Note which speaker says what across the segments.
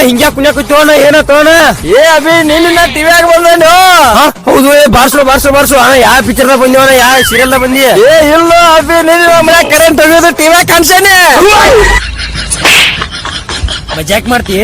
Speaker 1: ಹಿಂಗ್ಯಾ ಕುಣ್ಯಾ ಕುತ್ತೋಣ ಏನ ತೋಣ ಏ ಅಭಿ ನಿನ್ನ ಟಿವಿಯಾಗ ಬಂದೇನು ಹೌದು ಬಾರ್ಸೋ ಬಾರ್ಸೋ ಬಾರ್ಸೋ ಅಣ್ಣ ಯಾವ ಪಿಕ್ಚರ್ ದಾಗ ಬಂದಿವಣ್ಣ ಯಾವ ಸೀರಿಯಲ್ ದಾಗ ಬಂದಿ ಏ ಇಲ್ಲ ಅಭಿ ನಿನ್ನ ಮನೆ ಕರೆಂಟ್ ಹೋಗೋದು ಟಿವಿಯಾಗ ಕಾಣಿಸೇನೆ ಮಜಾಕ್ ಮಾಡ್ತಿ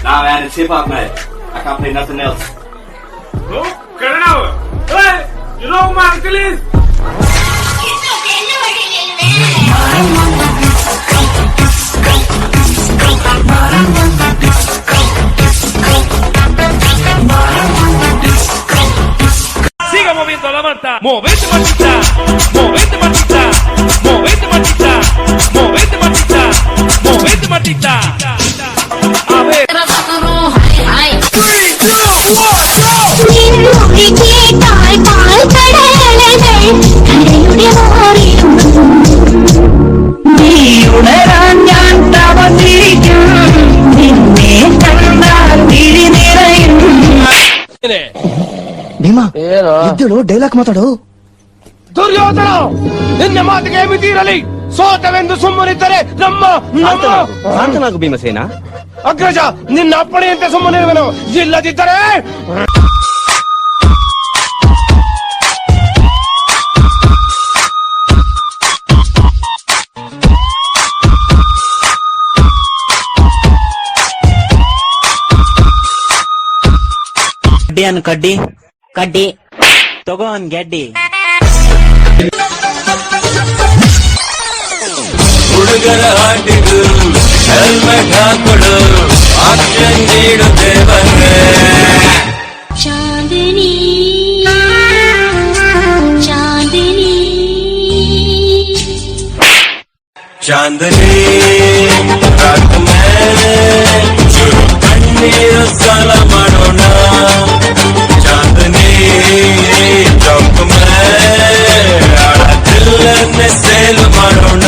Speaker 2: Nah man, it's hip hop night. I can't play nothing else.
Speaker 3: No, Kannada. Hey, you know who my uncle is? Siga moviendo la manta. Movete mantita. Movete mantita. Movete mantita. Movete mantita. Movete mantita. A ver.
Speaker 4: Bima ಇದ್ದಳು dialogue ಮಾತಾಡು.
Speaker 3: ದುರ್ಯೋಧನ, ನಿನ್ನ ಮಾತಿಗೆ ಮಿತಿರಲಿ. ಸೋತವೆಂದು ಸುಮ್ಮನಿದ್ದರೆ ನಮ್ಮ
Speaker 1: ಶಾಂತನಾಗು ಭೀಮಸೇನ.
Speaker 3: ಅಗ್ರಜ, ನಿನ್ನ ಅಪ್ಪಣೆಯಂತೆ ಸುಮ್ಮನಿರುವನು. ಇಲ್ಲದಿದ್ದರೆ
Speaker 1: ಕಡ್ಡಿ ಅನ್ ಕಡ್ಡಿ ಕಡ್ಡಿ ತಗೋ ಅನ್ ಗೆಡ್ಡಿ.
Speaker 2: ಹುಡುಗರ ಹಾಟಿಗೂ ಹೆಲ್ಮೆಟ್ ಹಾಕೊಡು, ಆಕ್ಷನ್ ನೀಡುತ್ತೆ ಬಂದ್ರೆ.
Speaker 5: ಚಾಂದಿನಿ ಚಾಂದಿನಿ
Speaker 2: ಚಾಂದನಿ ರಾತ್ ಮೇ ಚುರು ಕಣ್ಣೀರು ಸಾಲ ಮಾಡೋಣ. ಚಾಂದನಿ ಚೌಕ್ ಮೇ ಆಳ ದಿಲ್ಲನ್ನೇ ಸೇಲ್ ಮಾಡೋಣ.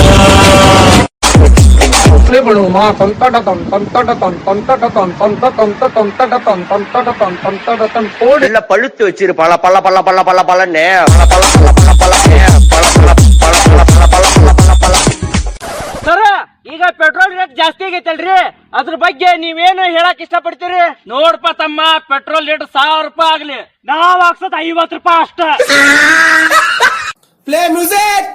Speaker 1: பழுத்து வச்சிரு பல பல பல பல பல பலன்னு பல பல பல பல பலன்னு பல பல பல பல பல பல பல பಲ.
Speaker 6: ಸರ, ಈಗ ಪೆಟ್ರೋಲ್ ರೇಟ್ ಜಾಸ್ತಿ ಆಗೈತಲ್ರಿ, ಅದ್ರ ಬಗ್ಗೆ ನೀವೇನು ಹೇಳಕ್ ಇಷ್ಟಪಡ್ತೀರಿ? ನೋಡ್ಪ ತಮ್ಮ, ಪೆಟ್ರೋಲ್ ರೇಟ್ 1000 ರೂಪಾಯಿ ಆಗ್ಲಿ, ನಾವ್ ಹಾಕ್ಸೋದ್ 50 ರೂಪಾಯಿ ಅಷ್ಟ.
Speaker 3: Play music.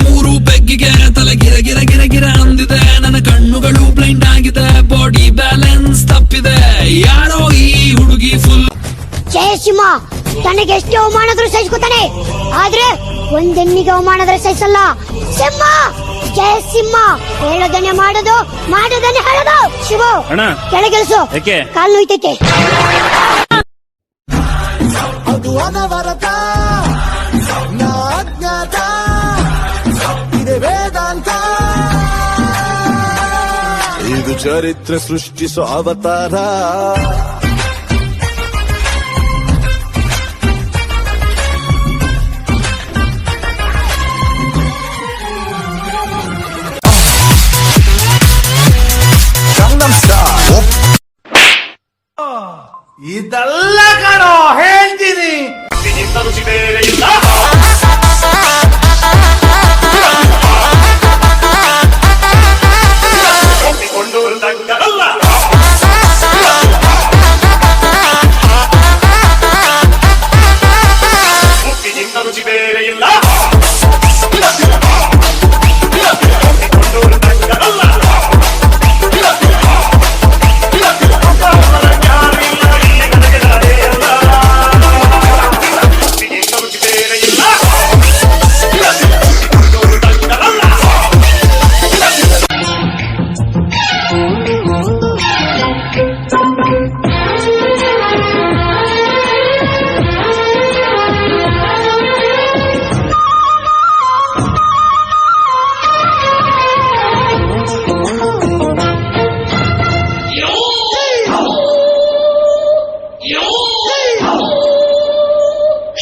Speaker 7: ಮೂರು ಬೆಗ್ಗಿಗೆ ತಲೆ ಗಿರ ಗಿರ ಗಿರ ಗಿರ ಅಂದಿದೆ. ನನ್ನ ಕಣ್ಣುಗಳು ಬ್ಲೈಂಡ್ ಆಗಿದೆ, ಬಾಡಿ ಬ್ಯಾಲೆನ್ಸ್ ತಪ್ಪಿದೆ. ಯಾರೋ ಈ ಹುಡುಗಿ ಫುಲ್
Speaker 5: ಜಯಸಿಂಹ ತನಗೆ ಎಷ್ಟು ಅವಮಾನದ್ರು ಸಹಿಸ್ಕೊತಾನೆ, ಆದ್ರೆ ಒಂದೆಣ್ಣಿಗೆ ಅವಮಾನದ್ರೆ ಸಹಿಸಲ್ಲ. ಸಿಂಹ ಜಯಸಿಂಹ ಹೇಳೋದನ್ನೇ ಮಾಡೋದು, ಮಾಡೋದನ್ನೇ ಹೇಳೋದು. ಶಿವು ಕೆಳಗೆಲ್ಸು, ಕಾಲ್ ನೋಯ್ತೈತೆ.
Speaker 4: ಅದು ಅನವರತ ಅಜ್ಞಾತ ಇದೆ ವೇದಾಂತ. ಇದು ಚರಿತ್ರೆ ಸೃಷ್ಟಿಸೋ ಅವತಾರ.
Speaker 3: ಇದೆಲ್ಲ ಕಣೋ ಹೇಳ್ತೀನಿ.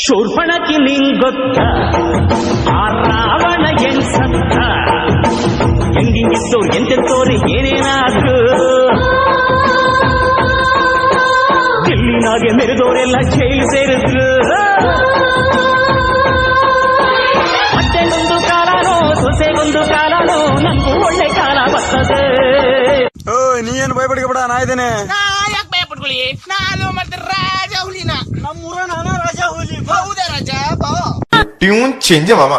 Speaker 6: ಶೂರ್ಪಣಕಿ ನಿಂಗ್ ಗೊತ್ತ ಆ ರಾವಣ ಹೆಂಗ್ ಸತ್ತ ಹೆಂಗಿಂಗಿತ್ತು ಎಂತೆಂತೋರಿ ಏನೇನಾದ್ರು ದಿಲ್ಲಿನಾಗೆ ಮೆರೆದೋರೆಲ್ಲ ಜೈಲು ಸೇರಿದ್ರು ಮತ್ತೆಗೊಂದು ಕಾಲನೋ ಸೊಸೆಗೊಂದು ಕಾಲನೋ ನಮಗೂ ಒಳ್ಳೆ ಕಾಲ ಬರ್ತದೆ.
Speaker 1: ನೀ ಏನು ಭಯಪಡಿಕೆ ಬಿಡ, ನಾ ಇದ್ದೇನೆ.
Speaker 8: ಯಾಕೆ ಭಯ ಪಡ್ಕೊಳ್ಳಿ, ನಾನು ಮತ್ತೆ ರಾಜ ಹುಲಿನ ನಮ್ಮೂರ ನಾನು ರಾಜ ಹುಲಿ. ಹೌದಾ ರಾಜ ಬಾ
Speaker 9: ಟ್ಯೂನ್ ಚೇಂಜ್ ಮಾಮ.